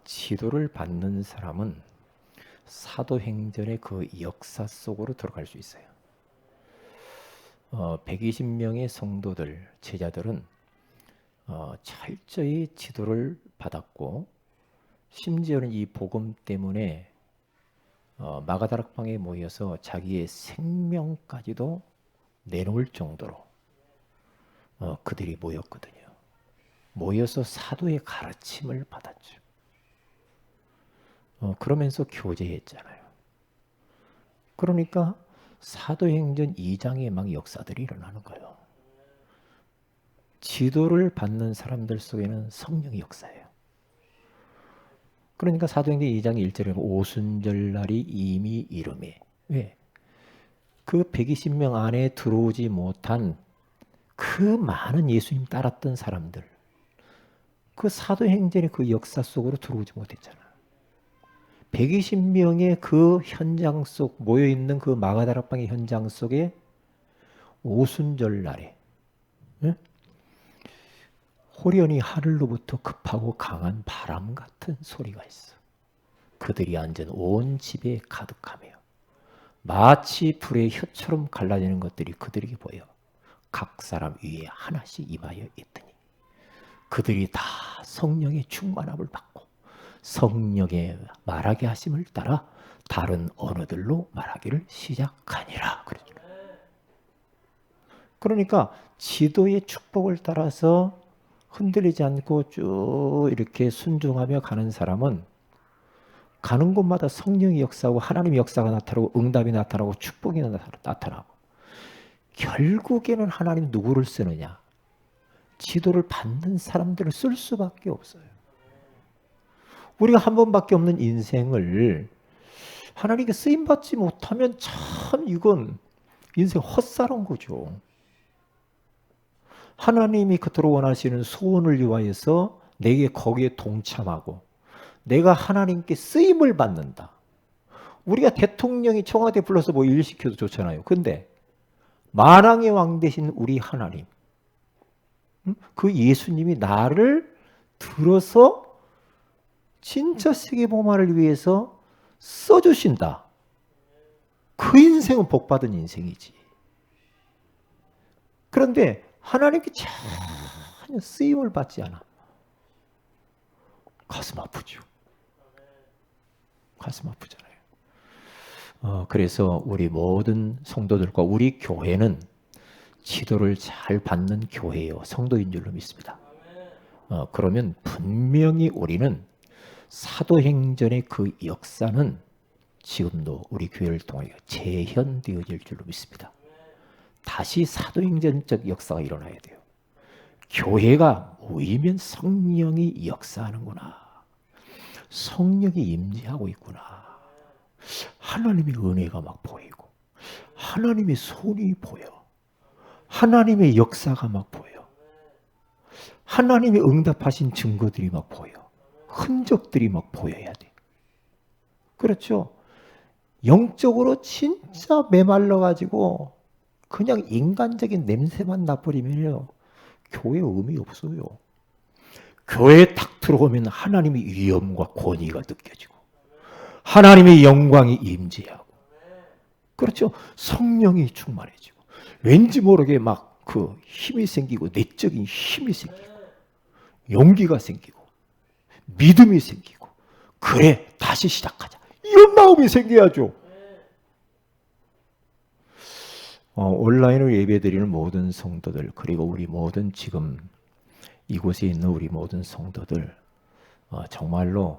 지도를 받는 사람은 사도행전의 그 역사 속으로 들어갈 수 있어요. 120명의 성도들, 제자들은 철저히 지도를 받았고, 심지어는 이 복음 때문에 마가다락방에 모여서 자기의 생명까지도 내놓을 정도로 그들이 모였거든요. 모여서 사도의 가르침을 받았죠. 그러면서 교제했잖아요. 그러니까 사도행전 2장에 막 역사들이 일어나는 거예요. 지도를 받는 사람들 속에는 성령의 역사예요. 그러니까 사도행전 2장 1절에 오순절날이 이미 이르매. 왜? 그 120명 안에 들어오지 못한 그 많은 예수님 따랐던 사람들, 그 사도행전의 그 역사 속으로 들어오지 못했잖아. 120명의 그 현장 속, 모여있는 그 마가다락방의 현장 속에 오순절 날에 호련히 하늘로부터 급하고 강한 바람 같은 소리가 있어. 그들이 앉은 온 집에 가득하며 마치 불의 혀처럼 갈라지는 것들이 그들에게 보여 각 사람 위에 하나씩 임하여 있더니 그들이 다 성령의 충만함을 받고 성령의 말하게 하심을 따라 다른 언어들로 말하기를 시작하니라. 그러니까 지도의 축복을 따라서 흔들리지 않고 쭉 이렇게 순종하며 가는 사람은 가는 곳마다 성령의 역사하고 하나님의 역사가 나타나고 응답이 나타나고 축복이 나타나고 결국에는 하나님 누구를 쓰느냐? 지도를 받는 사람들을 쓸 수밖에 없어요. 우리가 한 번밖에 없는 인생을 하나님께 쓰임받지 못하면 참 이건 인생 헛살은 거죠. 하나님이 그토록 원하시는 소원을 위하여서 내게 거기에 동참하고 내가 하나님께 쓰임을 받는다. 우리가 대통령이 청와대 불러서 뭐 일 시켜도 좋잖아요. 근데 만왕의 왕 되신 우리 하나님, 그 예수님이 나를 들어서 진짜 세계복음화를 위해서 써주신다. 그 인생은 복받은 인생이지. 그런데 하나님께 전혀 쓰임을 받지 않아. 가슴 아프죠. 가슴 아프잖아요. 그래서 우리 모든 성도들과 우리 교회는 지도를 잘 받는 교회요 성도인 줄로 믿습니다. 그러면 분명히 우리는 사도행전의 그 역사는 지금도 우리 교회를 통하여 재현되어질 줄로 믿습니다. 다시 사도행전적 역사가 일어나야 돼요. 교회가 모이면 성령이 역사하는구나. 성령이 임재하고 있구나. 하나님의 은혜가 막 보이고 하나님의 손이 보여. 하나님의 역사가 막 보여. 하나님의 응답하신 증거들이 막 보여. 흔적들이 막 보여야 돼. 그렇죠? 영적으로 진짜 메말라가지고 그냥 인간적인 냄새만 나버리면요. 교회 의미 없어요. 교회에 딱 들어오면 하나님의 위엄과 권위가 느껴지고 하나님의 영광이 임재하고 그렇죠? 성령이 충만해지고 왠지 모르게 막 그 힘이 생기고 내적인 힘이 생기고 용기가 생기고 믿음이 생기고 그래 다시 시작하자 이런 마음이 생겨야죠. 온라인으로 예배드리는 모든 성도들 그리고 우리 모든 지금 이곳에 있는 우리 모든 성도들 정말로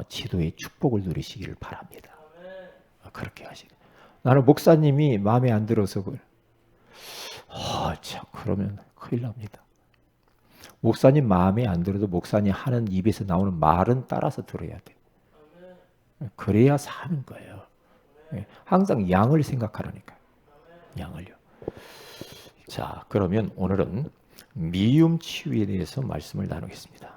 지도의 축복을 누리시기를 바랍니다. 그렇게 하시고 나는 목사님이 마음에 안 들어서 그래. 참 그러면 큰일 납니다. 목사님 마음에 안 들어도 목사님 하는 입에서 나오는 말은 따라서 들어야 돼. 그래야 사는 거예요. 항상 양을 생각하라니까. 양을요. 자, 그러면 오늘은 미움 치유에 대해서 말씀을 나누겠습니다.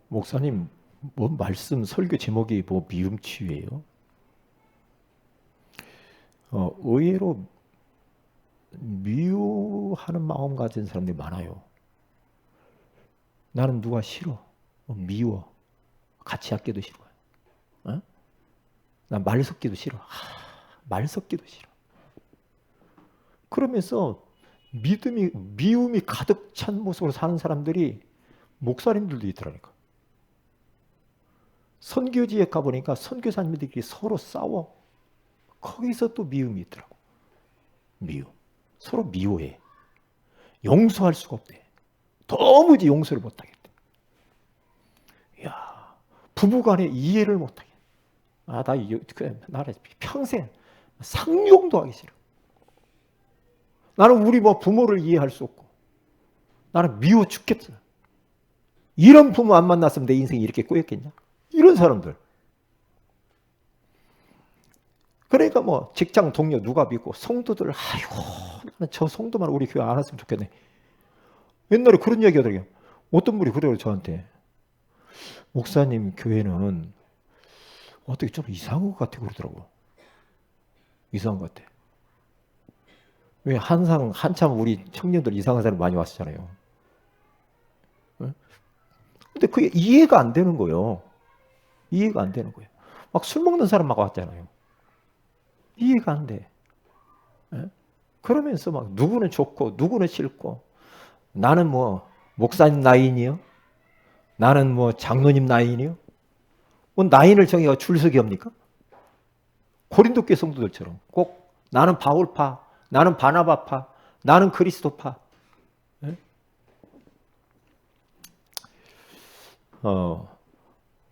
목사님 뭐 말씀 설교 제목이 뭐 미움치유예요? 의외로 미워하는 마음 가진 사람들이 많아요. 나는 누가 싫어, 미워, 같이 하기도 싫어. 어? 난 말 섞기도 싫어. 말 섞기도 싫어. 그러면서 미움이 가득 찬 모습으로 사는 사람들이 목사님들도 있더라니까. 선교지에 가보니까 선교사님들끼리 서로 싸워. 거기서 또 미움이 있더라고. 미움. 서로 미워해. 용서할 수가 없대. 도무지 용서를 못하겠대. 이야, 부부간에 이해를 못하겠대. 나 평생 상용도 하기 싫어. 나는 우리 부모를 이해할 수 없고, 나는 미워 죽겠어. 이런 부모 안 만났으면 내 인생이 이렇게 꼬였겠냐? 이런 사람들. 그러니까 직장 동료 누가 믿고 성도들, 아이고, 나는 저 성도만 우리 교회 안 왔으면 좋겠네. 옛날에 그런 얘기 하더라고요. 어떤 분이 그래요, 저한테. 목사님 교회는 어떻게 좀 이상한 것 같아 그러더라고. 이상한 것 같아. 왜 한참 우리 청년들 이상한 사람 많이 왔었잖아요. 근데 그게 이해가 안 되는 거예요. 이해가 안 되는 거예요. 막 술 먹는 사람 막 왔잖아요. 이해가 안 돼. 그러면서 막 누구는 좋고 누구는 싫고, 나는 목사님 나인이요? 나는 장로님 나인이요? 나인을 정해가 줄서기 합니까? 고린도 교회 성도들처럼 꼭 나는 바울파, 나는 바나바파, 나는 그리스도파.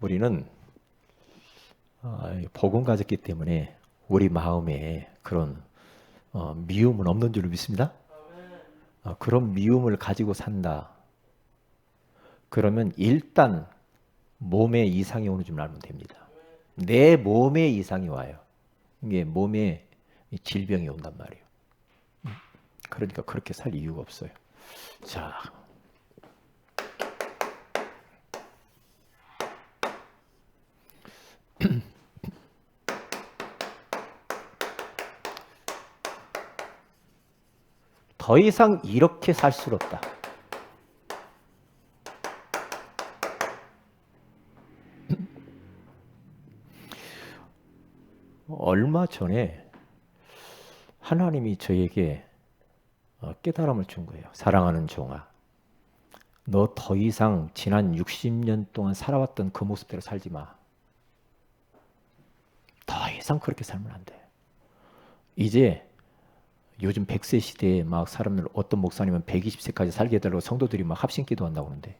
우리는 복음 가졌기 때문에 우리 마음에 그런 미움은 없는 줄로 믿습니다. 그런 미움을 가지고 산다. 그러면 일단 몸에 이상이 오는 줄 알면 됩니다. 내 몸에 이상이 와요. 이게 몸에 질병이 온단 말이에요. 그러니까 그렇게 살 이유가 없어요. 자, 더 이상 이렇게 살 수 없다. 얼마 전에 하나님이 저에게 깨달음을 준 거예요. 사랑하는 종아, 너 더 이상 지난 60년 동안 살아왔던 그 모습대로 살지 마. 더 이상 그렇게 살면 안 돼. 이제 요즘 100세 시대에 막 사람들, 어떤 목사님은 120세까지 살게 해달라고 성도들이 막 합심 기도한다고 하는데,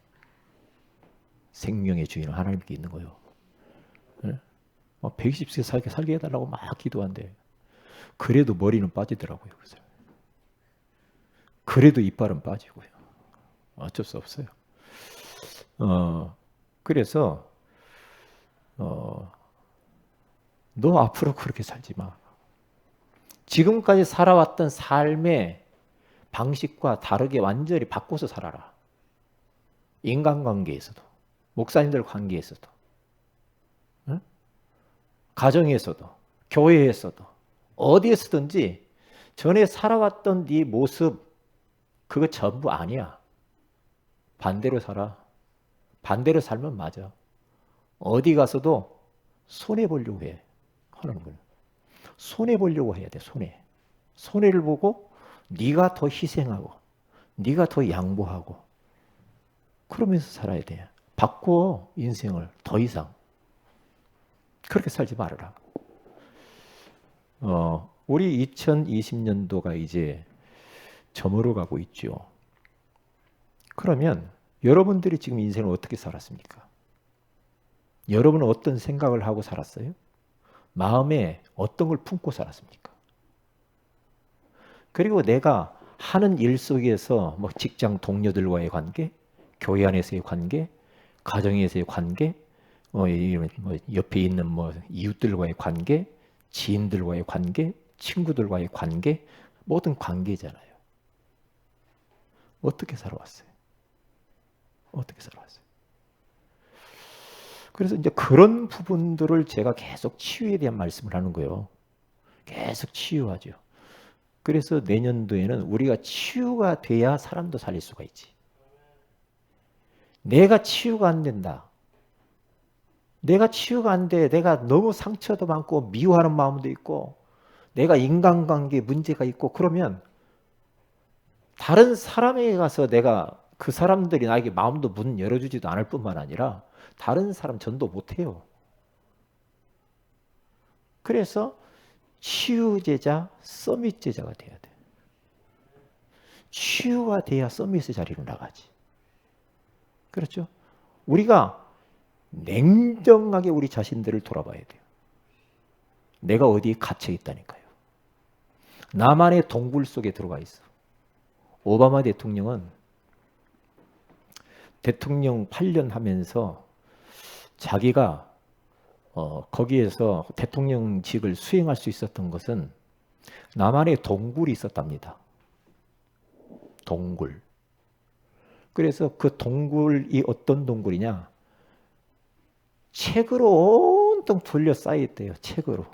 생명의 주인은 하나님께 있는 거예요. 120세 살게 해달라고 막 기도한대. 그래도 머리는 빠지더라고요. 그래도 이빨은 빠지고요. 어쩔 수 없어요. 그래서 너 앞으로 그렇게 살지 마. 지금까지 살아왔던 삶의 방식과 다르게 완전히 바꿔서 살아라. 인간관계에서도, 목사님들 관계에서도, 가정에서도, 교회에서도, 어디에서든지 전에 살아왔던 네 모습, 그거 전부 아니야. 반대로 살아. 반대로 살면 맞아. 어디 가서도 손해보려고 해. 하는 거야. 손해보려고 해야 돼. 손해를 보고 네가 더 희생하고 네가 더 양보하고 그러면서 살아야 돼. 바꿔, 인생을. 더 이상 그렇게 살지 말아라. 우리 2020년도가 이제 저물어 가고 있죠. 그러면 여러분들이 지금 인생을 어떻게 살았습니까? 여러분은 어떤 생각을 하고 살았어요? 마음에 어떤 걸 품고 살았습니까? 그리고 내가 하는 일 속에서 직장 동료들과의 관계, 교회 안에서의 관계, 가정에서의 관계, 옆에 있는 이웃들과의 관계, 지인들과의 관계, 친구들과의 관계, 모든 관계잖아요. 어떻게 살아왔어요? 어떻게 살아왔어요? 그래서 이제 그런 부분들을 제가 계속 치유에 대한 말씀을 하는 거예요. 계속 치유하죠. 그래서 내년도에는 우리가 치유가 돼야 사람도 살릴 수가 있지. 내가 치유가 안 된다. 내가 치유가 안 돼. 내가 너무 상처도 많고 미워하는 마음도 있고 내가 인간관계에 문제가 있고 그러면 다른 사람에게 가서 내가 그 사람들이 나에게 마음도 문 열어주지도 않을 뿐만 아니라 다른 사람 전도 못해요. 그래서 치유제자, 서밋제자가 돼야 돼. 치유가 돼야 서밋의 자리로 나가지. 그렇죠? 우리가 냉정하게 우리 자신들을 돌아봐야 돼요. 내가 어디에 갇혀 있다니까요. 나만의 동굴 속에 들어가 있어. 오바마 대통령은 대통령 8년 하면서 자기가 거기에서 대통령직을 수행할 수 있었던 것은 나만의 동굴이 있었답니다. 동굴. 그래서 그 동굴이 어떤 동굴이냐? 책으로 온통 둘러싸여 있대요. 책으로.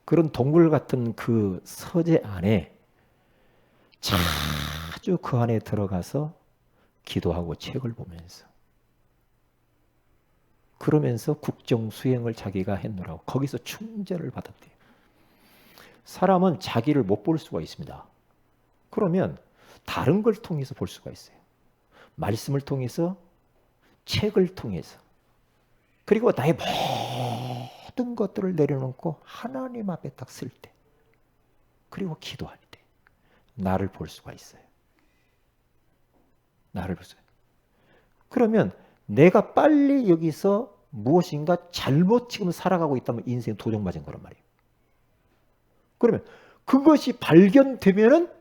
그런 동굴 같은 그 서재 안에 자주 그 안에 들어가서 기도하고 책을 보면서 그러면서 국정 수행을 자기가 했노라고 거기서 충전을 받았대요. 사람은 자기를 못 볼 수가 있습니다. 그러면 다른 걸 통해서 볼 수가 있어요. 말씀을 통해서, 책을 통해서. 그리고 나의 모든 것들을 내려놓고 하나님 앞에 딱 쓸 때, 그리고 기도할 때 나를 볼 수가 있어요. 나를 볼 수가 있어요. 그러면 내가 빨리 여기서 무엇인가 잘못 지금 살아가고 있다면 인생 도둑 맞은 거란 말이에요. 그러면 그것이 발견되면은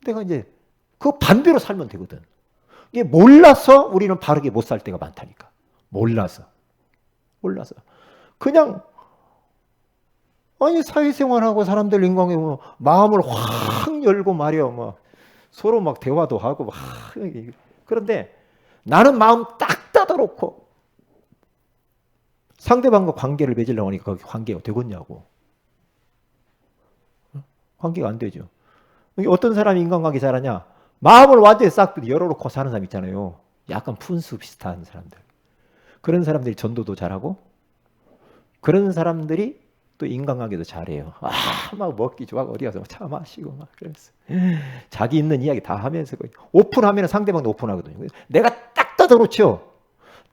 내가 이제 그 반대로 살면 되거든. 이게 몰라서 우리는 바르게 못 살 때가 많다니까. 몰라서. 그냥 아니 사회생활하고 사람들 인간관계 뭐 마음을 확 열고 말이야. 뭐 서로 막 대화도 하고 막 그런데 나는 마음 딱 닫아놓고 상대방과 관계를 맺으려고 하니까 거기 관계가 되겠냐고. 관계가 안 되죠. 어떤 사람이 인간관계 잘하냐? 마음을 완전히 싹 열어놓고 사는 사람 있잖아요. 약간 푼수 비슷한 사람들. 그런 사람들이 전도도 잘하고 그런 사람들이 또 인간관계도 잘해요. 막 먹기 좋아하고 어디 가서 차 마시고 막 그래서 자기 있는 이야기 다 하면서 오픈하면 상대방도 오픈하거든요. 내가 딱 닫아놓죠.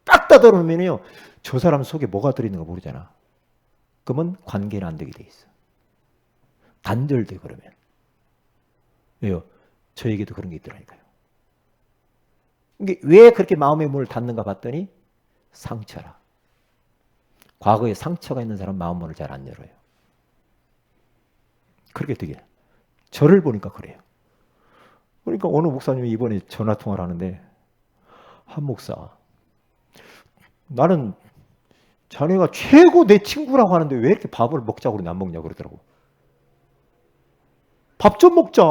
딱 닫아놓으면요, 저 사람 속에 뭐가 들어있는 거 모르잖아. 그러면 관계는 안 되게 돼 있어. 단절돼 그러면. 왜요? 저에게도 그런 게 있더라니까요. 이게 왜 그렇게 마음의 문을 닫는가 봤더니 상처라. 과거에 상처가 있는 사람 마음 문을 잘 안 열어요. 그렇게 되게. 저를 보니까 그래요. 그러니까 어느 목사님이 이번에 전화 통화를 하는데, 한 목사, 나는 자네가 최고 내 친구라고 하는데 왜 이렇게 밥을 먹자고 그러는데 안 먹냐 그러더라고. 밥 좀 먹자.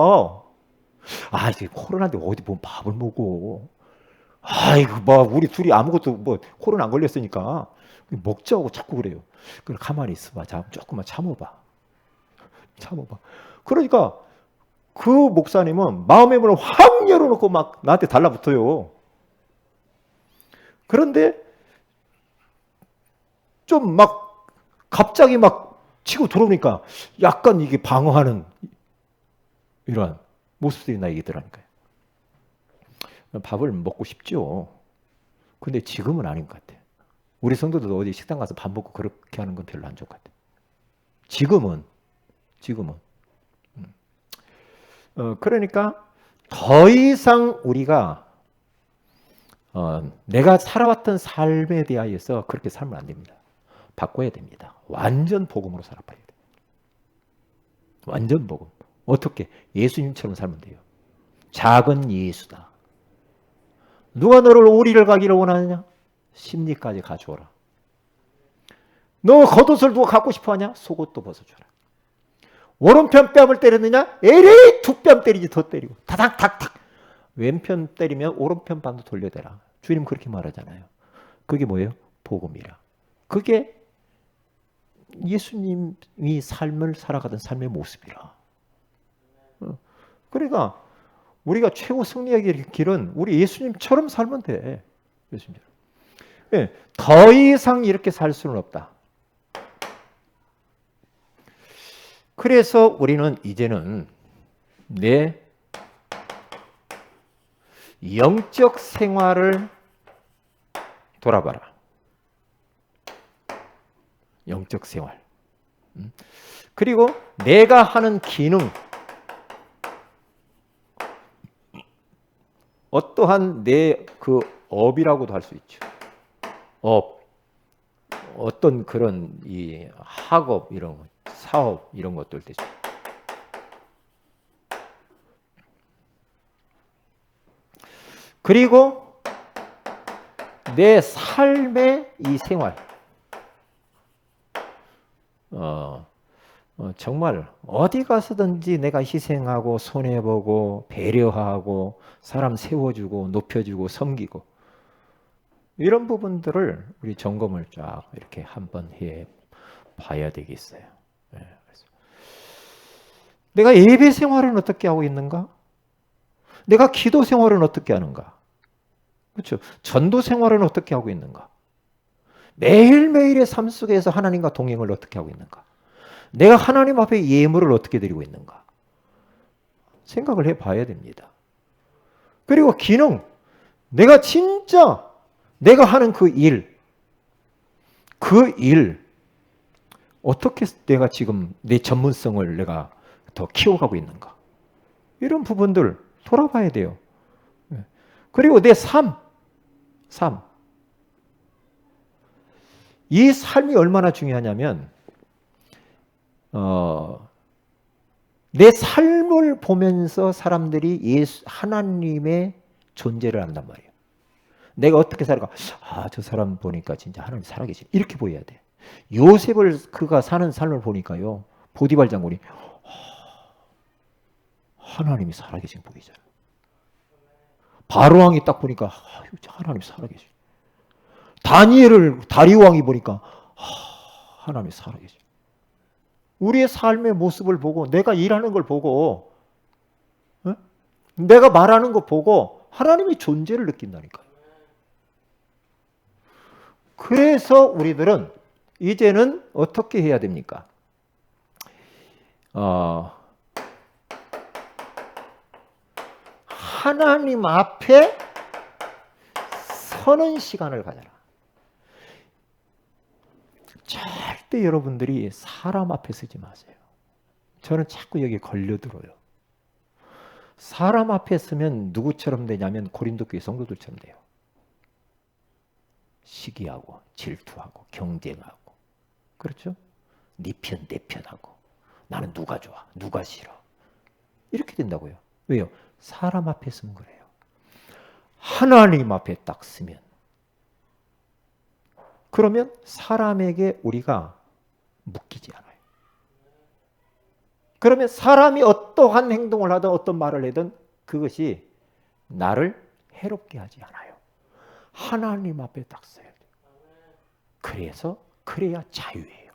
이제 코로나인데 어디 보면 밥을 먹어. 아이고, 뭐 우리 둘이 아무것도 뭐 코로나 안 걸렸으니까 먹자고 자꾸 그래요. 그래 가만히 있어봐. 조금만 참아봐. 그러니까 그 목사님은 마음의 문을 확 열어놓고 막 나한테 달라붙어요. 그런데 좀 막 갑자기 막 치고 들어오니까 약간 이게 방어하는 이러한 모습들이 나에게 있더라니까요. 밥을 먹고 싶죠. 근데 지금은 아닌 것 같아요. 우리 성도들도 어디 식당 가서 밥 먹고 그렇게 하는 건 별로 안 좋을 것 같아요. 지금은. 그러니까 더 이상 우리가 내가 살아왔던 삶에 대하여서 그렇게 살면 안 됩니다. 바꿔야 됩니다. 완전 복음으로 살아봐야 돼요. 완전 복음. 어떻게? 예수님처럼 살면 돼요. 작은 예수다. 누가 너를 오리를 가기를 원하느냐? 심리까지 가져오라. 너 겉옷을 누가 갖고 싶어하냐? 속옷도 벗어줘라. 오른편 뺨을 때렸느냐? 에레이 두 뺨 때리지 더 때리고 타닥탁탁. 왼편 때리면 오른편 뺨도 돌려대라. 주님 그렇게 말하잖아요. 그게 뭐예요? 복음이라. 그게 예수님이 삶을 살아가던 삶의 모습이라. 그러니까 우리가 최고 승리의 길은 우리 예수님처럼 살면 돼. 예수님처럼. 네, 더 이상 이렇게 살 수는 없다. 그래서 우리는 이제는 내 영적 생활을 돌아봐라. 영적 생활. 그리고 내가 하는 기능, 어떠한 내 그 업이라고도 할 수 있죠. 업, 어떤 그런 이 학업 이런 거, 사업 이런 것들 되죠. 그리고 내 삶의 이 생활, 정말 어디 가서든지 내가 희생하고 손해보고 배려하고 사람 세워주고 높여주고 섬기고 이런 부분들을 우리 점검을 쫙 이렇게 한번 해 봐야 되겠어요. 내가 예배 생활은 어떻게 하고 있는가? 내가 기도 생활은 어떻게 하는가? 그렇죠. 전도 생활은 어떻게 하고 있는가? 매일매일의 삶 속에서 하나님과 동행을 어떻게 하고 있는가? 내가 하나님 앞에 예물을 어떻게 드리고 있는가? 생각을 해봐야 됩니다. 그리고 기능, 내가 진짜 내가 하는 그 일, 어떻게 내가 지금 내 전문성을 내가 더 키워가고 있는가? 이런 부분들 돌아봐야 돼요. 그리고 내 삶. 이 삶이 얼마나 중요하냐면 내 삶을 보면서 사람들이 하나님의 존재를 안단 말이에요. 내가 어떻게 살아가? 저 사람 보니까 진짜 하나님 살아계시네. 이렇게 보여야 돼. 요셉을 그가 사는 삶을 보니까요. 보디발 장군이 하나님이 살아계신 분이잖아. 바로왕이 딱 보니까 하나님 살아계시네. 다리오 왕이 보니까 하나님이 살아계시네. 우리의 삶의 모습을 보고 내가 일하는 걸 보고 내가 말하는 거 보고 하나님의 존재를 느낀다니까요. 그래서 우리들은 이제는 어떻게 해야 됩니까? 하나님 앞에 서는 시간을 가져라. 절대 여러분들이 사람 앞에 서지 마세요. 저는 자꾸 여기 걸려들어요. 사람 앞에 서면 누구처럼 되냐면 고린도 교회 성도들처럼 돼요. 시기하고 질투하고 경쟁하고, 그렇죠? 네 편 내 편하고, 나는 누가 좋아 누가 싫어, 이렇게 된다고요. 왜요? 사람 앞에 서면 그래요. 하나님 앞에 딱 서면, 그러면 사람에게 우리가 묶이지 않아요. 그러면 사람이 어떠한 행동을 하든 어떤 말을 하든 그것이 나를 해롭게 하지 않아요. 하나님 앞에 딱 서야 돼요. 그래야 자유예요.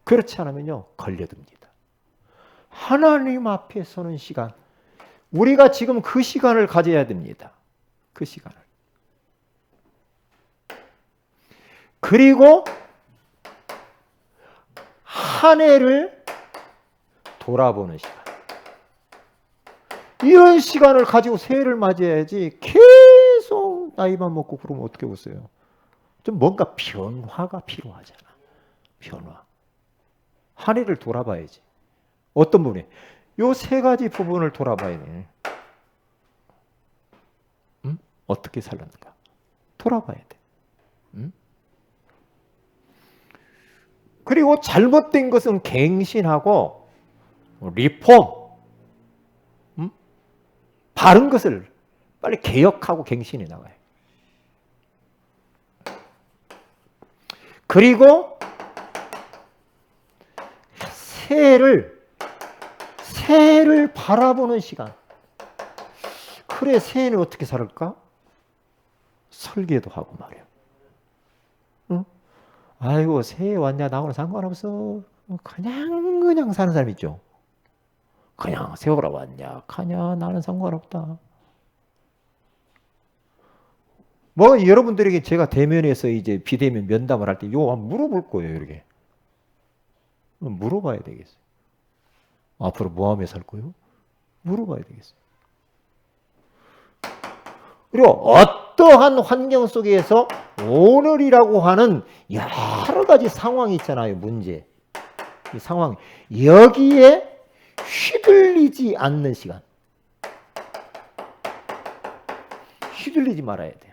그렇지 않으면요 걸려듭니다. 하나님 앞에 서는 시간, 우리가 지금 그 시간을 가져야 됩니다. 그 시간을. 그리고 한 해를 돌아보는 시간. 이런 시간을 가지고 새해를 맞이해야지 계속 나이만 먹고 그러면 어떻게 보세요? 좀 뭔가 변화가 필요하잖아. 변화. 한 해를 돌아봐야지. 어떤 부분이? 요 세 가지 부분을 돌아봐야 돼. 어떻게 살았는가? 돌아봐야 돼. 그리고 잘못된 것은 갱신하고 리폼, 바른 것을 빨리 개혁하고 갱신해 나가요. 그리고 새해를 바라보는 시간. 그래, 새해는 어떻게 살을까? 설계도 하고 말이야. 아이고 새해 왔냐 나하고는 상관없어. 그냥 사는 사람 있죠. 그냥 세월아 왔냐 가냐 나는 상관없다. 뭐 여러분들에게 제가 대면에서 이제 비대면 면담을 할 때 요 물어볼 거예요. 이렇게 물어봐야 되겠어요. 앞으로 뭐 하며 살 거예요? 물어봐야 되겠어요. 그리고 어떠한 환경 속에서 오늘이라고 하는 여러 가지 상황이 있잖아요. 문제. 이 상황. 여기에 휘둘리지 않는 시간. 휘둘리지 말아야 돼.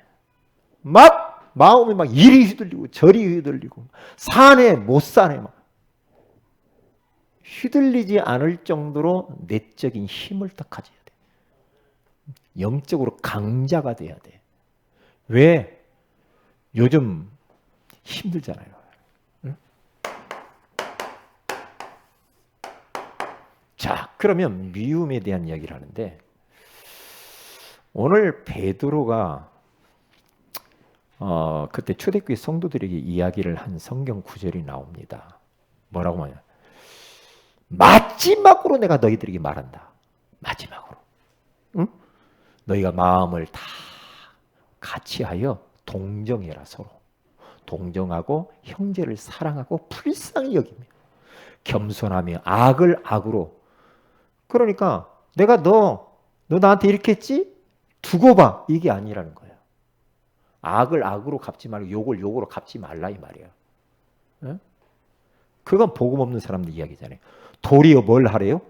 막 마음이 막 이리 휘둘리고 저리 휘둘리고 사네 못 사네 막. 휘둘리지 않을 정도로 내적인 힘을 딱 가져야 돼. 영적으로 강자가 돼야 돼. 왜? 요즘 힘들잖아요. 응? 자, 그러면 미움에 대한 이야기를 하는데 오늘 베드로가 그때 초대교회 성도들에게 이야기를 한 성경 구절이 나옵니다. 뭐라고 하냐? 마지막으로 내가 너희들에게 말한다. 마지막으로. 응? 너희가 마음을 다 같이 하여 동정해라 서로. 동정하고 형제를 사랑하고 불쌍히 여기며 겸손하며 악을 악으로. 그러니까 내가 너 나한테 이렇게 했지? 두고 봐. 이게 아니라는 거예요. 악을 악으로 갚지 말고 욕을 욕으로 갚지 말라 이 말이에요. 응? 그건 복음 없는 사람들 이야기잖아요. 도리어 뭘 하래요?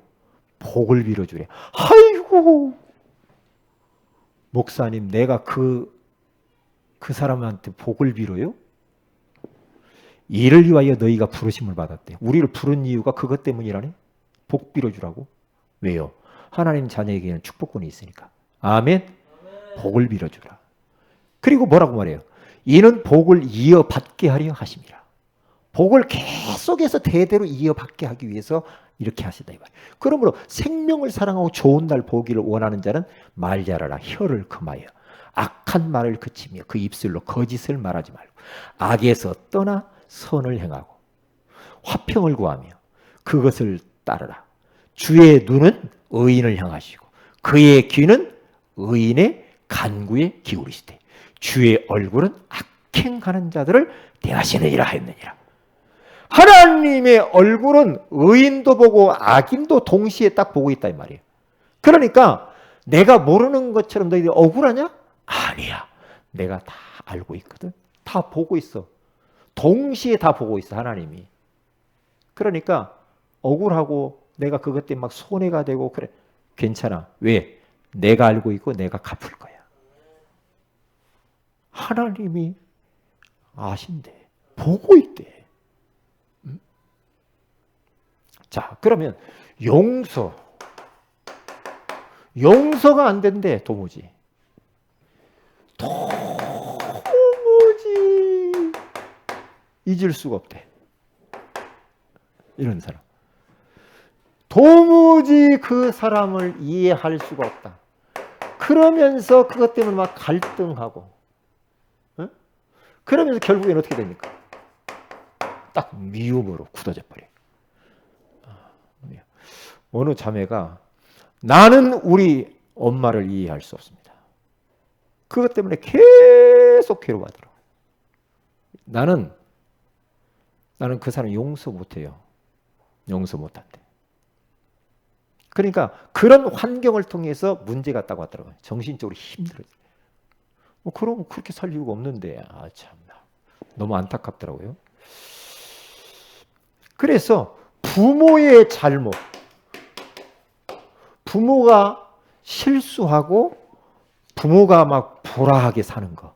복을 빌어주래. 아이고 목사님 내가 그 사람한테 복을 빌어요? 이를 위하여 너희가 부르심을 받았대. 우리를 부른 이유가 그것 때문이라네. 복 빌어주라고. 왜요? 하나님 자녀에게는 축복권이 있으니까. 아멘. 복을 빌어주라. 그리고 뭐라고 말해요? 이는 복을 이어받게 하려 하심이라. 복을 계속해서 대대로 이어받게 하기 위해서 이렇게 하시다 이 말이에요. 그러므로 생명을 사랑하고 좋은 날 보기를 원하는 자는 말 잘하라. 혀를 금하여 악한 말을 그치며 그 입술로 거짓을 말하지 말고 악에서 떠나 선을 행하고 화평을 구하며 그것을 따르라. 주의 눈은 의인을 향하시고 그의 귀는 의인의 간구에 기울이시되 주의 얼굴은 악행하는 자들을 대하시느니라 하였느니라. 하나님의 얼굴은 의인도 보고 악인도 동시에 딱 보고 있다 이 말이에요. 그러니까 내가 모르는 것처럼 너희들 억울하냐? 아니야. 내가 다 알고 있거든. 다 보고 있어. 동시에 다 보고 있어 하나님이. 그러니까 억울하고 내가 그것 때문에 막 손해가 되고 그래. 괜찮아. 왜? 내가 알고 있고 내가 갚을 거야. 하나님이 아신대. 보고 있대. 자, 그러면 용서가 안 된대. 도무지 잊을 수가 없대. 이런 사람. 도무지 그 사람을 이해할 수가 없다. 그러면서 그것 때문에 막 갈등하고, 응? 그러면서 결국엔 어떻게 됩니까? 딱 미움으로 굳어져 버려요. 어느 자매가 나는 우리 엄마를 이해할 수 없습니다. 그것 때문에 계속 괴로워하더라고요. 나는 그 사람 용서 못해요. 용서 못한대. 그러니까 그런 환경을 통해서 문제가 딱 왔더라고요. 정신적으로 힘들어요. 그럼 그렇게 살 이유가 없는데. 아, 참나. 너무 안타깝더라고요. 그래서 부모의 잘못, 부모가 실수하고 부모가 막 불화하게 사는 거.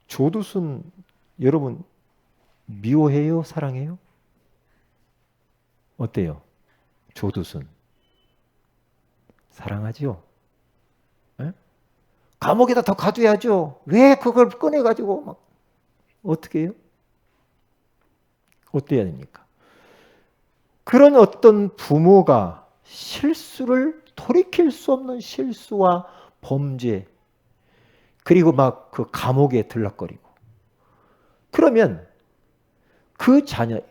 조두순 여러분 미워해요? 사랑해요? 어때요? 조두순 사랑하죠? 에? 감옥에다 더 가둬야죠. 왜 그걸 꺼내가지고 막 어떻게 해요? 어때야 됩니까? 그런 어떤 부모가 실수를 돌이킬 수 없는 실수와 범죄, 그리고 막 그 감옥에 들락거리고 그러면 그 자녀들과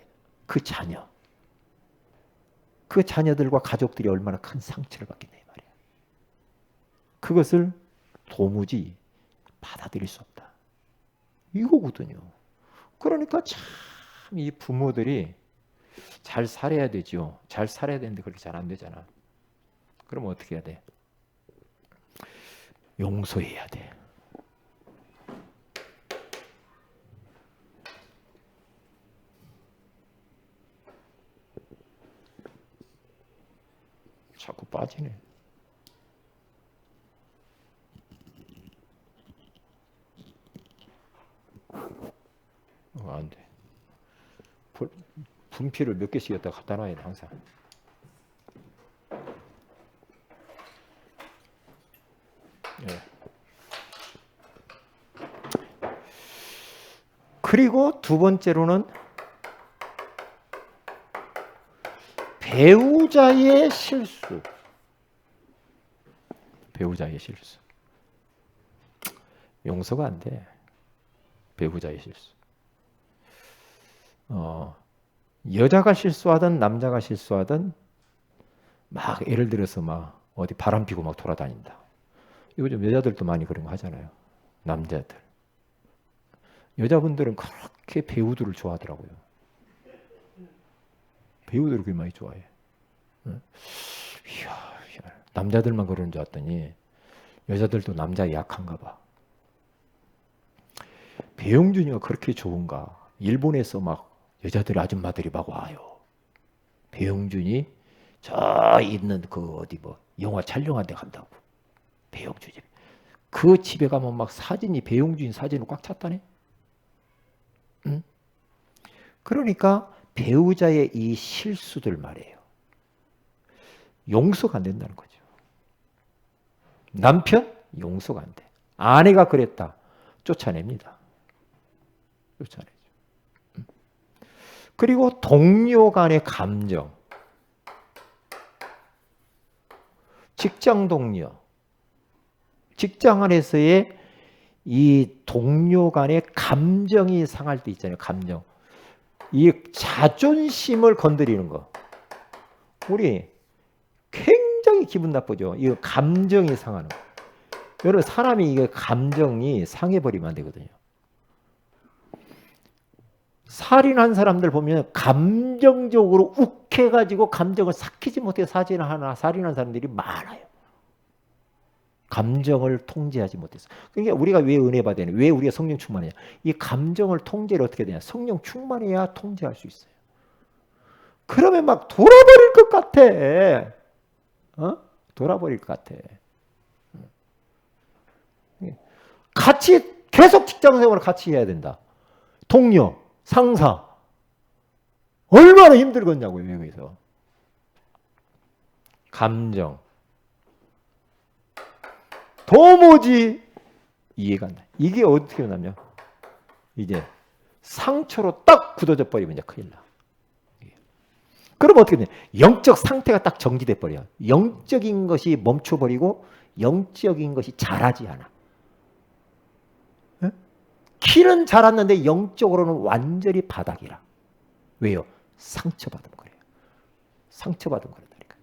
가족들이 얼마나 큰 상처를 받겠냐 이 말이야. 그것을 도무지 받아들일 수 없다. 이거거든요. 그러니까 참 이 부모들이 잘 살아야 되죠. 잘 살아야 되는데 그렇게 잘 안 되잖아. 그러면 어떻게 해야 돼? 용서해야 돼. 자꾸 빠지네. 안 돼. 분필을 몇 개씩 갖다 갖다 놔야 돼, 항상. 예. 그리고 두 번째로는 배우자의 실수. 배우자의 실수. 용서가 안 돼. 배우자의 실수. 여자가 실수하든 남자가 실수하든 막 예를 들어서 막 어디 바람 피고 막 돌아다닌다. 이거 좀 여자들도 많이 그런 거 하잖아요. 남자들. 여자분들은 그렇게 배우들을 좋아하더라고요. 배우들을 그렇게 많이 좋아해. 이야, 남자들만 그러는 줄 알았더니 여자들도 남자에 약한가 봐. 배용준이가 그렇게 좋은가? 일본에서 막 여자들 아줌마들이 막 와요. 배용준이 저 있는 그 어디 뭐 영화 촬영한 데 간다고. 배용준이. 그 집에 가면 막 사진이 배용준 사진으로 꽉 찼다네. 응? 그러니까 배우자의 이 실수들 말이에요. 용서가 안 된다는 거죠. 남편 용서가 안 돼. 아내가 그랬다. 쫓아냅니다. 쫓아내죠. 그리고 동료 간의 감정. 직장 동료. 직장 안에서의 이 동료 간의 감정이 상할 때 있잖아요. 감정. 이 자존심을 건드리는 거. 우리 굉장히 기분 나쁘죠. 이 감정이 상하는 거. 여러분 사람이 이게 감정이 상해버리면 안 되거든요. 살인한 사람들 보면 감정적으로 욱해가지고 감정을 삭히지 못해 살인한 사람들이 많아요. 감정을 통제하지 못해서. 그러니까 우리가 왜 은혜 받아야 되냐? 왜 우리가 성령 충만해야? 이 감정을 통제를 어떻게 되냐? 성령 충만해야 통제할 수 있어요. 그러면 막 돌아버릴 것 같아. 돌아버릴 것 같아. 같이 계속 직장생활을 같이 해야 된다. 동료, 상사. 얼마나 힘들겠냐고요, 여기서. 감정. 도무지 이해가 안 나. 이게 어떻게 나냐? 이제 상처로 딱 굳어져 버리면 이제 큰일 나. 그럼 어떻게 되냐? 영적 상태가 딱 정지돼 버려. 영적인 것이 멈춰버리고 영적인 것이 자라지 않아. 키는 자랐는데 영적으로는 완전히 바닥이라. 왜요? 상처받은 거예요. 상처받은 거라니까.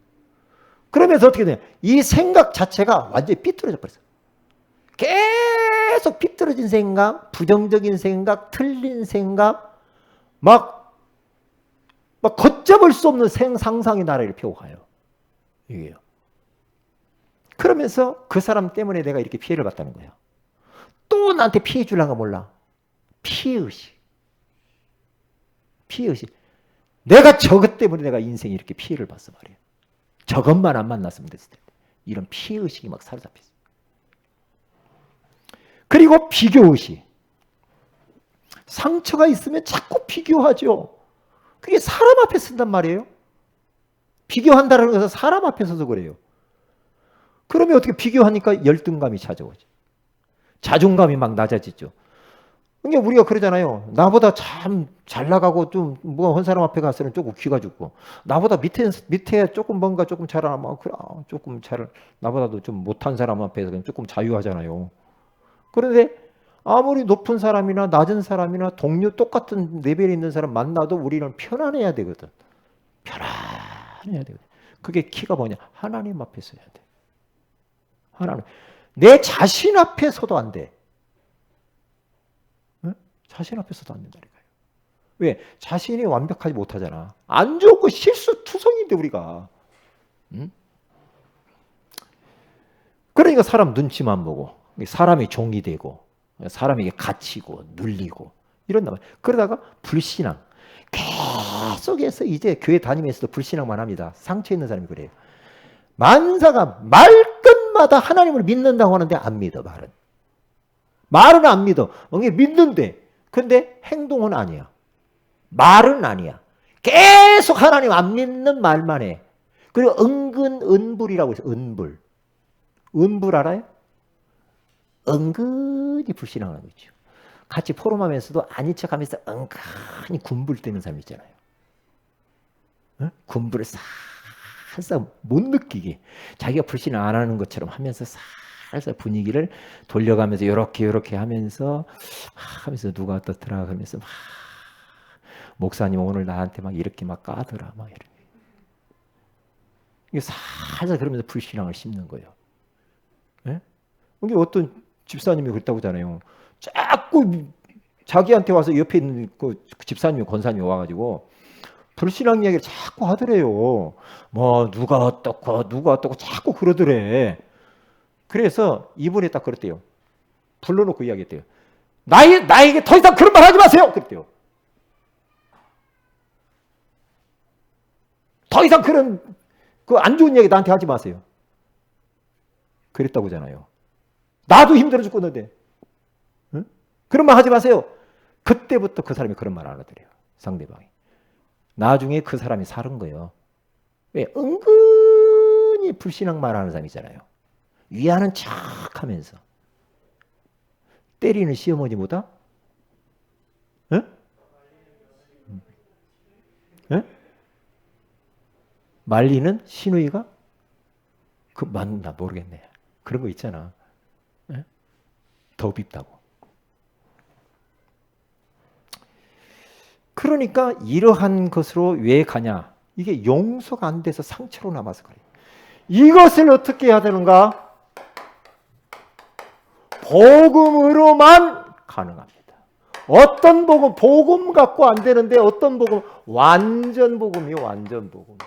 그러면서 어떻게 되냐? 이 생각 자체가 완전히 삐뚤어져 버렸어. 계속 삐뚤어진 생각, 부정적인 생각, 틀린 생각, 막 걷잡을 수 없는 상상이 나라를 펴고가요. 이게요. 그러면서 그 사람 때문에 내가 이렇게 피해를 봤다는 거예요. 또 나한테 피해 주려는가 몰라. 피해의식. 피해의식. 내가 저것 때문에 내가 인생에 이렇게 피해를 봤어 말이에요. 저것만 안 만났으면 됐을 텐데. 이런 피해의식이 막 사로잡혔어. 그리고 비교의식. 상처가 있으면 자꾸 비교하죠. 그게 사람 앞에 쓴단 말이에요. 비교한다는 것은 사람 앞에 서서 그래요. 그러면 어떻게 비교하니까 열등감이 찾아오죠. 자존감이 막 낮아지죠. 그러니까 우리가 그러잖아요. 나보다 참 잘 나가고 좀 뭐 한 사람 앞에 가서는 조금 귀가 죽고 나보다 밑에 조금 뭔가 조금 잘하면 그래 조금 잘 나보다도 좀 못한 사람 앞에서는 조금 자유하잖아요. 그런데 아무리 높은 사람이나 낮은 사람이나 동료 똑같은 레벨에 있는 사람 만나도 우리는 편안해야 되거든. 편안해야 되거든. 그게 키가 뭐냐? 하나님 앞에서 해야 돼. 하나님. 내 자신 앞에서도 안 돼. 응? 자신 앞에서도 안 된다니까요. 왜? 자신이 완벽하지 못하잖아. 안 좋고 실수투성인데 우리가. 응? 그러니까 사람 눈치만 보고 사람이 종이 되고 사람에게 갇히고 눌리고 이런다 말이야. 그러다가 불신앙. 계속해서 이제 교회 다니면서도 불신앙만 합니다. 상처 있는 사람이 그래요. 만사가 말끝마다 하나님을 믿는다고 하는데 안 믿어. 말은 안 믿어. 믿는데 근데 행동은 아니야. 말은 아니야. 계속 하나님 안 믿는 말만 해. 그리고 은근 은불이라고 해서 은불. 은불 알아요? 은근히 불신앙하는 거죠. 같이 포럼하면서도 아닌 척하면서 은근히 군불 뜨는 사람 있잖아요. 응? 군불을 살짝 못 느끼게 자기가 불신앙 안 하는 것처럼 하면서 살짝 분위기를 돌려가면서 이렇게 하면서 누가 어떻더라 하면서 목사님 오늘 나한테 막 이렇게 막 까더라 막 이렇게 살짝 그러면서 불신앙을 심는 거예요. 예? 이게 어떤 집사님이 그랬다고 하잖아요. 자꾸 자기한테 와서 옆에 있는 그 집사님이 권사님이 와가지고 불신앙 이야기를 자꾸 하더래요. 뭐 누가 어떻고 자꾸 그러더래. 그래서 이분이 딱 그랬대요. 불러놓고 이야기했대요. 나에게 더 이상 그런 말 하지 마세요. 그랬대요. 더 이상 그런 그 안 좋은 얘기 나한테 하지 마세요. 그랬다고 하잖아요. 나도 힘들어 죽겠는데. 응? 그런 말 하지 마세요. 그때부터 그 사람이 그런 말 안 하더래요. 상대방이. 나중에 그 사람이 살은 거예요. 왜? 은근히 불신앙 말하는 사람 있잖아요. 위하는 척하면서 때리는 시어머니보다 응? 응? 말리는 시누이가 맞나 모르겠네. 그런 거 있잖아. 응? 더 밉다고. 그러니까 이러한 것으로 왜 가냐? 이게 용서가 안 돼서 상처로 남아서 그래요. 이것을 어떻게 해야 되는가? 복음으로만 가능합니다. 어떤 복음? 복음 갖고 안 되는데 어떤 복음? 완전 복음이요. 완전 복음.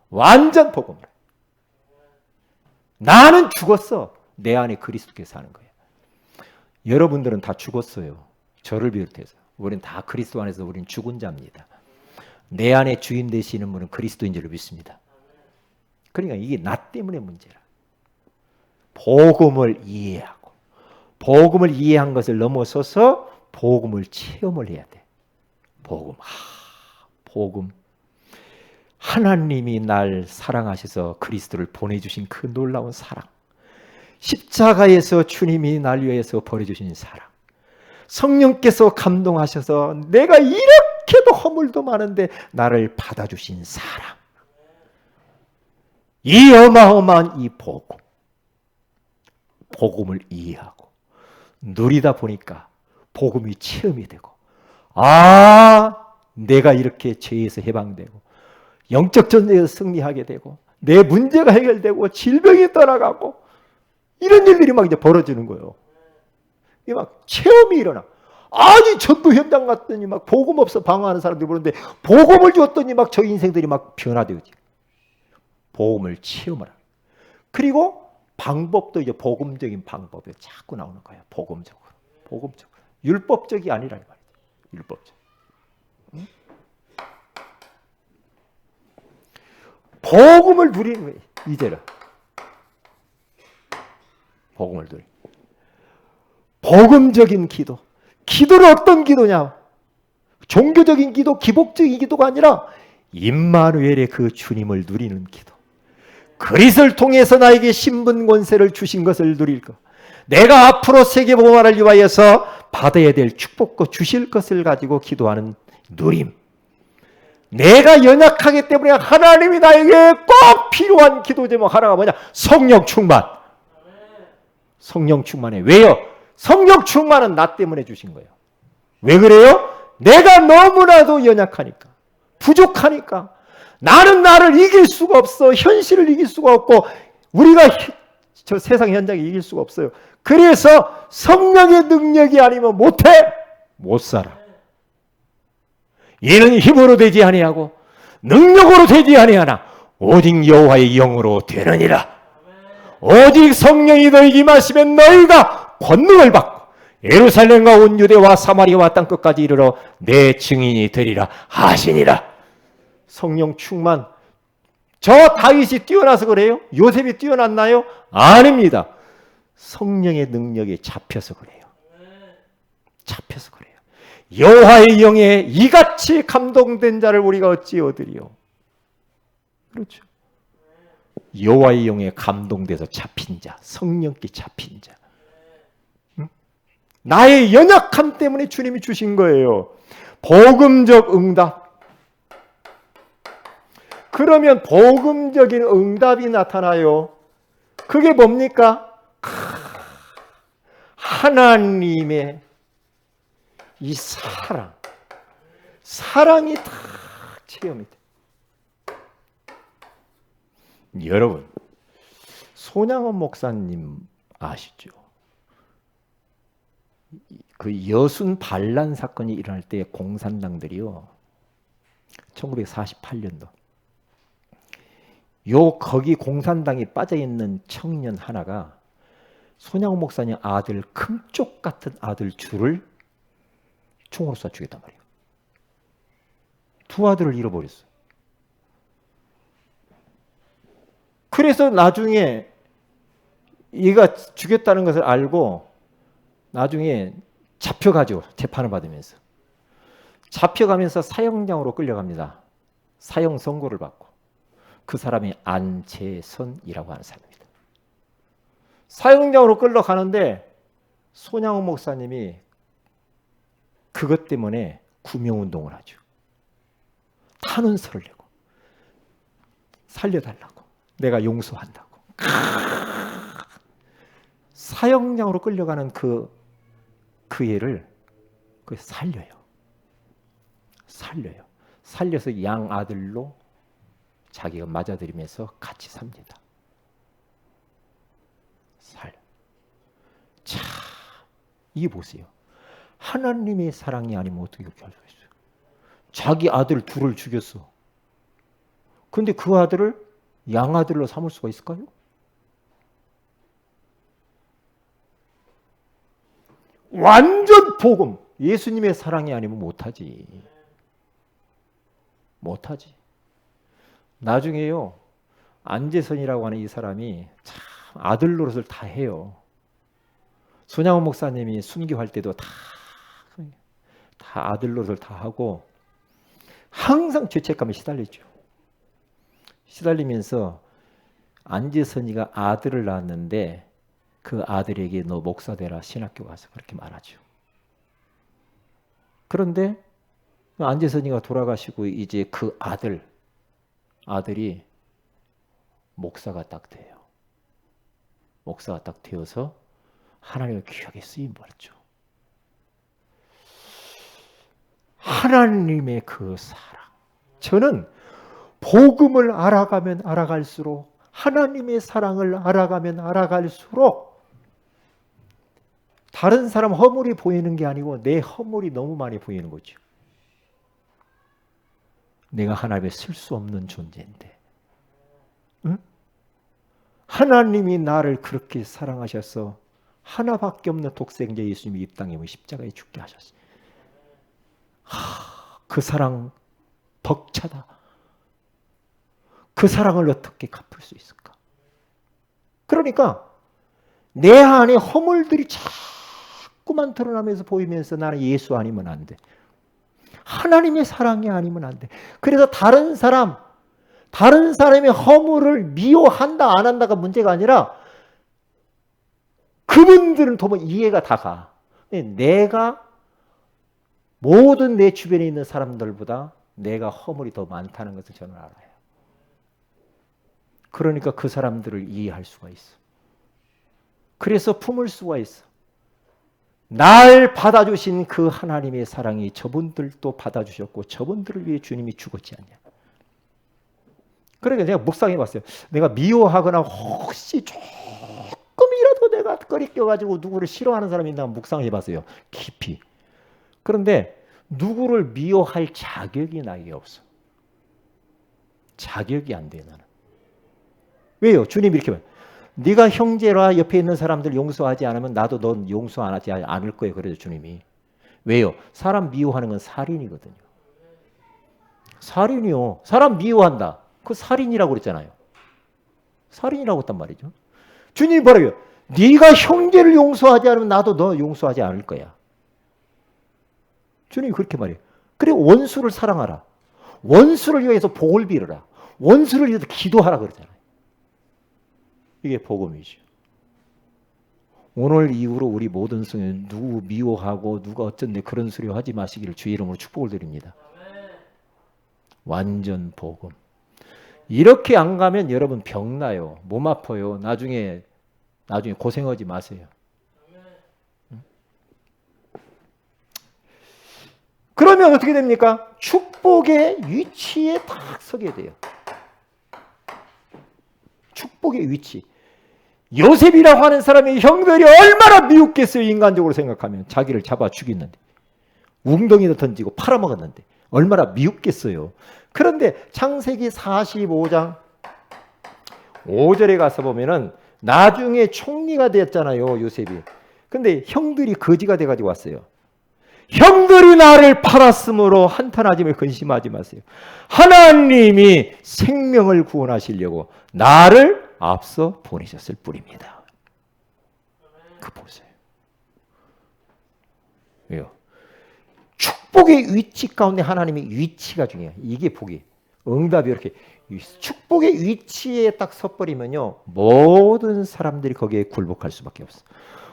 완전 복음. 나는 죽었어. 내 안에 그리스도께서 사는 거예요. 여러분들은 다 죽었어요. 저를 비롯해서. 우리는 다 그리스도 안에서 우리는 죽은 자입니다. 내 안에 주인 되시는 분은 그리스도인 줄 믿습니다. 그러니까 이게 나 때문에 문제라. 복음을 이해하고 복음을 이해한 것을 넘어서서 복음을 체험을 해야 돼. 복음. 하나님이 날 사랑하셔서 그리스도를 보내주신 그 놀라운 사랑. 십자가에서 주님이 날 위해서 버려주신 사랑. 성령께서 감동하셔서 내가 이렇게도 허물도 많은데 나를 받아주신 사랑. 이 어마어마한 이 복음. 복음을 이해하고 누리다 보니까 복음이 체험이 되고 내가 이렇게 죄에서 해방되고 영적 전쟁에서 승리하게 되고 내 문제가 해결되고 질병이 떠나가고 이런 일들이 막 이제 벌어지는 거예요. 이게 막 체험이 일어나. 아니 전도 현장 갔더니 막 복음 없어 방황하는 사람들이 보는데 복음을 줬더니 막 저 인생들이 막 변화되지. 복음을 체험을 하고. 그리고 방법도 이제 복음적인 방법이 자꾸 나오는 거예요. 복음적으로. 율법적이 아니라 말이에요. 율법적. 응? 복음을 누리는 거예요. 이제는. 복음을 누리는. 복음적인 기도. 기도는 어떤 기도냐? 종교적인 기도, 기복적인 기도가 아니라 임마누엘의 그 주님을 누리는 기도. 그리스도를 통해서 나에게 신분 권세를 주신 것을 누릴 것. 내가 앞으로 세계복음화를 위하여서 받아야 될 축복과 주실 것을 가지고 기도하는 누림. 내가 연약하기 때문에 하나님이 나에게 꼭 필요한 기도 제목 하나가 뭐냐? 성령 충만. 성령 충만해. 왜요? 성령 충만은 나 때문에 주신 거예요. 왜 그래요? 내가 너무나도 연약하니까, 부족하니까. 나는 나를 이길 수가 없어. 현실을 이길 수가 없고 우리가 저 세상 현장에 이길 수가 없어요. 그래서 성령의 능력이 아니면 못해. 못 살아. 이는 힘으로 되지 아니하고 능력으로 되지 아니하나 오직 여호와의 영으로 되느니라. 오직 성령이 너희에게 임하시면 너희가 권능을 받고 예루살렘과 온 유대와 사마리아와 땅 끝까지 이르러 내 증인이 되리라 하시니라. 성령 충만. 저 다윗이 뛰어나서 그래요? 요셉이 뛰어났나요? 아닙니다. 성령의 능력에 잡혀서 그래요. 잡혀서 그래요. 여호와의 영에 이같이 감동된 자를 우리가 어찌 얻으리요? 그렇죠. 여호와의 영에 감동돼서 잡힌 자, 성령께 잡힌 자. 응? 나의 연약함 때문에 주님이 주신 거예요. 복음적 응답. 그러면 복음적인 응답이 나타나요. 그게 뭡니까? 하나님의 이 사랑이 다 체험이 돼. 여러분, 손양원 목사님 아시죠? 그 여순 반란 사건이 일어날 때 공산당들이요, 1948년도 거기 공산당이 빠져있는 청년 하나가 손양원 목사님 아들, 금쪽 같은 아들 줄을 총으로 쏴 죽였단 말이에요. 두 아들을 잃어버렸어요. 그래서 나중에 얘가 죽였다는 것을 알고 나중에 잡혀가죠. 재판을 받으면서. 잡혀가면서 사형장으로 끌려갑니다. 사형 선고를 받고. 그 사람이 안재선이라고 하는 사람입니다. 사형장으로 끌려가는데 손양원 목사님이 그것 때문에 구명운동을 하죠. 탄원서를 내고 살려달라고, 내가 용서한다고. 사형장으로 끌려가는 그 애를 살려요. 살려서 양 아들로 자기가 맞아들이면서 같이 삽니다. 자, 이게 보세요. 하나님의 사랑이 아니면 어떻게 그렇게 할 수 있어요? 자기 아들 둘을 죽였어. 근데 그 아들을 양아들로 삼을 수가 있을까요? 완전 복음. 예수님의 사랑이 아니면 못하지. 나중에요, 안재선이라고 하는 이 사람이 참 아들 노릇을 다 해요. 손양원 목사님이 순교할 때도 다 아들 노릇을 다 하고 항상 죄책감에 시달리죠. 시달리면서 안재선이가 아들을 낳았는데 그 아들에게 너 목사 되라, 신학교 가서 그렇게 말하죠. 그런데 안재선이가 돌아가시고 이제 그 아들이 목사가 딱 돼요. 목사가 딱 되어서 하나님을 귀하게 쓰임 받았죠. 하나님의 그 사랑. 저는 복음을 알아가면 알아갈수록, 하나님의 사랑을 알아가면 알아갈수록 다른 사람 허물이 보이는 게 아니고 내 허물이 너무 많이 보이는 거죠. 내가 하나님의 쓸 수 없는 존재인데, 응? 하나님이 나를 그렇게 사랑하셔서 하나밖에 없는 독생자 예수님이 이 땅에 십자가에 죽게 하셨어요. 그 사랑 벅차다. 그 사랑을 어떻게 갚을 수 있을까? 그러니까 내 안에 허물들이 자꾸만 드러나면서 보이면서 나는 예수 아니면 안 돼. 하나님의 사랑이 아니면 안 돼. 그래서 다른 사람의 허물을 미워한다 안 한다가 문제가 아니라 그분들은 도무지 이해가 다 가. 내가 모든 내 주변에 있는 사람들보다 내가 허물이 더 많다는 것을 저는 알아요. 그러니까 그 사람들을 이해할 수가 있어. 그래서 품을 수가 있어. 날 받아주신 그 하나님의 사랑이 저분들도 받아주셨고 저분들을 위해 주님이 죽었지 않냐. 그러니까 제가 묵상해 봤어요. 내가 미워하거나 혹시 조금이라도 내가 꺼리껴가지고 누구를 싫어하는 사람이 있나 묵상해 봤어요. 깊이. 그런데 누구를 미워할 자격이 나에게 없어. 자격이 안 돼, 나는. 왜요? 주님이 이렇게 말해요. 네가 형제라 옆에 있는 사람들 용서하지 않으면 나도 넌 용서 안 하지 않을 거예요. 그래서 주님이. 왜요? 사람 미워하는 건 살인이거든요. 살인이요. 사람 미워한다. 그 살인이라고 그랬잖아요. 살인이라고 했단 말이죠. 주님이 뭐라고요? 네가 형제를 용서하지 않으면 나도 너 용서하지 않을 거야. 주님이 그렇게 말해요. 그래 원수를 사랑하라. 원수를 위해서 복을 빌어라. 원수를 위해서 기도하라 그러잖아요. 이게 복음이죠. 오늘 이후로 우리 모든 성에 누구 미워하고 누가 어쩐데 그런 소리 하지 마시기를 주의 이름으로 축복을 드립니다. 완전 복음. 이렇게 안 가면 여러분 병나요. 몸 아파요. 나중에 고생하지 마세요. 그러면 어떻게 됩니까? 축복의 위치에 딱 서게 돼요. 축복의 위치. 요셉이라고 하는 사람이 형들이 얼마나 미웠겠어요. 인간적으로 생각하면. 자기를 잡아 죽였는데. 웅덩이도 던지고 팔아먹었는데. 얼마나 미웠겠어요. 그런데 창세기 45장 5절에 가서 보면은 나중에 총리가 됐잖아요. 요셉이. 근데 형들이 거지가 돼가지고 왔어요. 형들이 나를 팔았으므로 한탄하지 근심하지 마세요. 하나님이 생명을 구원하시려고 나를 앞서 보내셨을 뿐입니다. 그 보세요. 왜요? 축복의 위치 가운데 하나님의 위치가 중요해요. 이게 복이. 응답이 이렇게 축복의 위치에 딱 섰버리면요. 모든 사람들이 거기에 굴복할 수밖에 없어.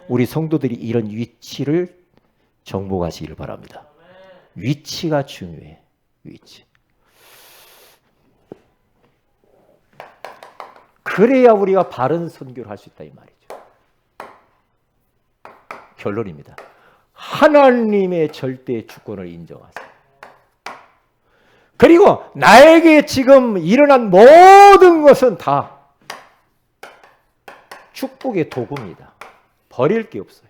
우리 성도들이 이런 위치를 정복하시기를 바랍니다. 위치가 중요해. 위치. 그래야 우리가 바른 선교를 할 수 있다 이 말이죠. 결론입니다. 하나님의 절대 주권을 인정하세요. 그리고 나에게 지금 일어난 모든 것은 다 축복의 도구입니다. 버릴 게 없어요.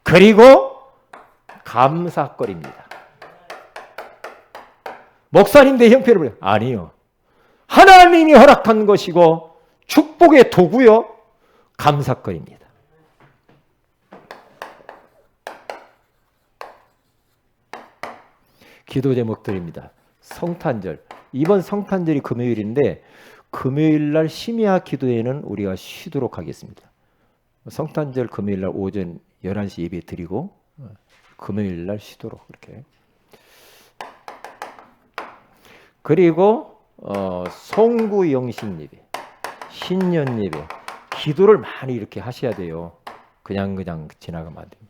그리고 감사거리입니다. 목사님 내 형편을 아니요. 하나님이 허락한 것이고 축복의 도구요. 감사거리입니다. 기도 제목들입니다. 성탄절. 이번 성탄절이 금요일인데 금요일 날 심야 기도회는 우리가 쉬도록 하겠습니다. 성탄절 금요일 날 오전 11시 예배 드리고 금요일 날 쉬도록 이렇게. 그리고 송구 영신 예배, 신년 예배, 기도를 많이 이렇게 하셔야 돼요. 그냥 지나가면 안 됩니다.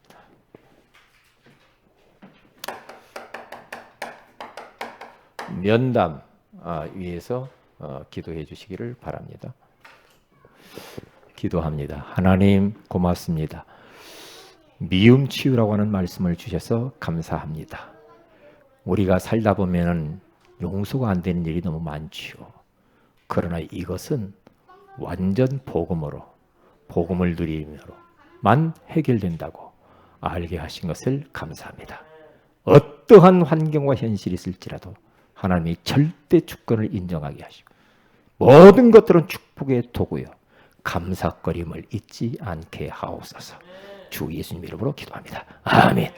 면담 위해서 기도해 주시기를 바랍니다. 기도합니다. 하나님 고맙습니다. 미움 치유라고 하는 말씀을 주셔서 감사합니다. 우리가 살다 보면은 용서가 안 되는 일이 너무 많지요. 그러나 이것은 완전 복음으로, 복음을 누림으로만 해결된다고 알게 하신 것을 감사합니다. 어떠한 환경과 현실이 있을지라도 하나님이 절대 주권을 인정하게 하시고 모든 것들은 축복의 도구요. 감사거림을 잊지 않게 하옵소서. 주 예수님 이름으로 기도합니다. 아멘.